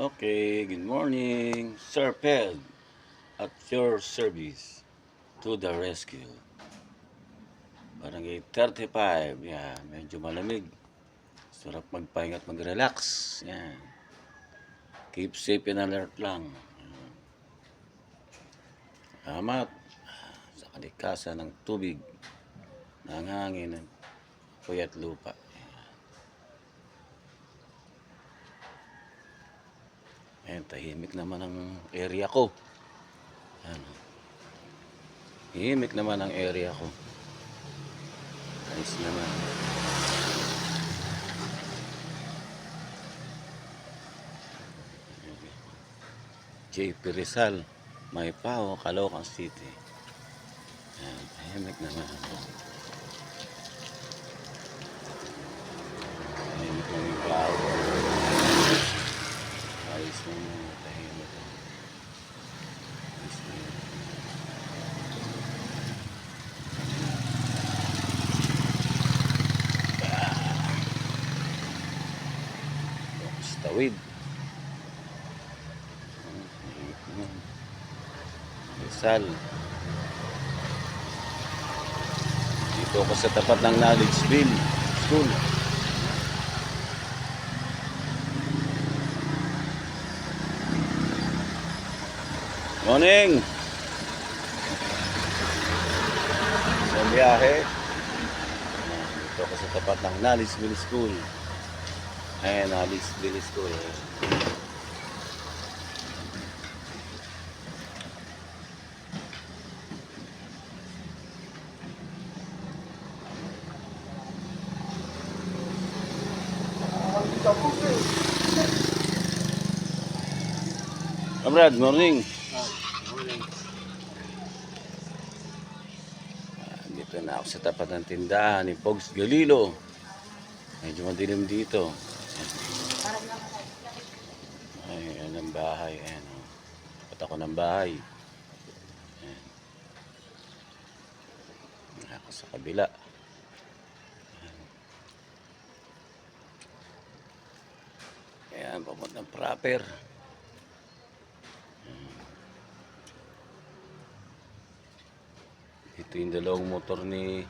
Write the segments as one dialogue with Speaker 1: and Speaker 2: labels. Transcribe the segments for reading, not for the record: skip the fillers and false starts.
Speaker 1: Okay, good morning, Sir Ped, at your service to the rescue. Barangay 35, yan, medyo malamig. Sarap magpahinga at mag-relax, yan. Keep safe and alert lang. Salamat sa kalikasan ng tubig, ng hangin, ng apoy at lupa. Ayan, tahimik naman ang area ko. Ayan. Tahimik naman ang area ko. Nice naman. JP Rizal, May Pao, Caloocan City. Ayan, tahimik naman. Tahimik lang yung Pao. Ayos naman, tahimik lang. Ayos naman. Tawid. Rizal. Dito ako sa tapat ng Knowledgeville School. Morning! Sa biyahe. Dito ako sa tapat ng Knowledgeville School. Ayan, Knowledgeville School. Brad, morning.
Speaker 2: Morning.
Speaker 1: Dito na ako sa tapat ng tindahan ni Pogs Galilo. Medyo madilim dito. Ay, ayan ang bahay. Ayan. Tapat ako ng bahay. Ayan. Ako sa kabila. Ayan, papuntang proper. Ito yung dalawang motor ni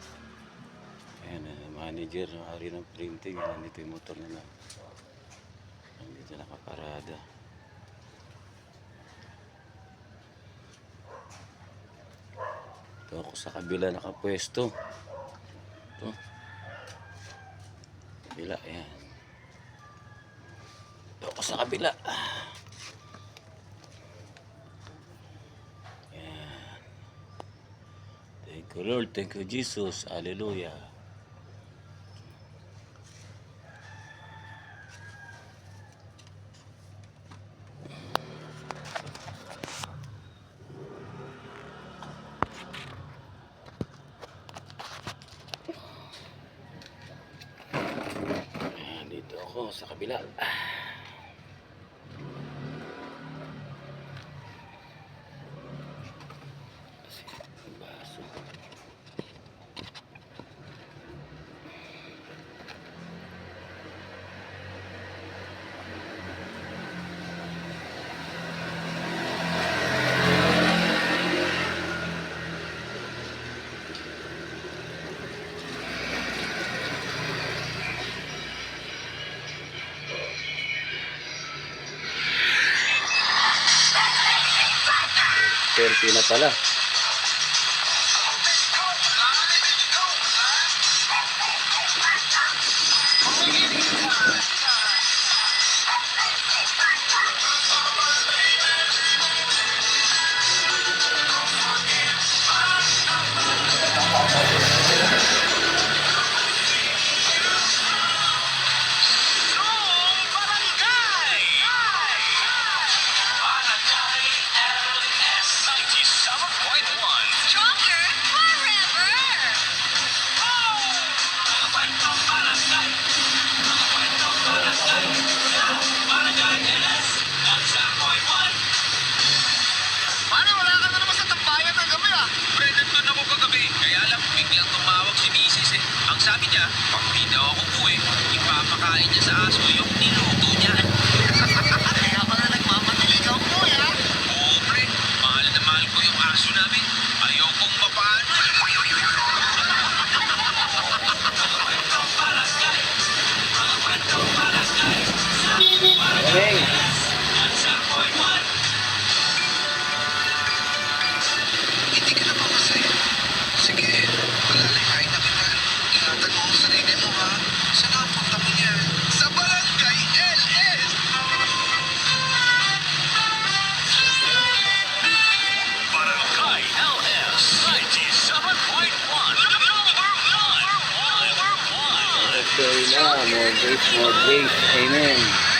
Speaker 1: manager, ari ng printing. Dito yung motor nila. Dito nakaparada. Ito ako sa kabila nakapwesto. Ito. Kabila, yan. Ito ako sa kabila. Thank you Lord, thank you Jesus, hallelujah. Dito ako sa kabila. Selfie na pala. enjoy na. More grace, more grace. Amen.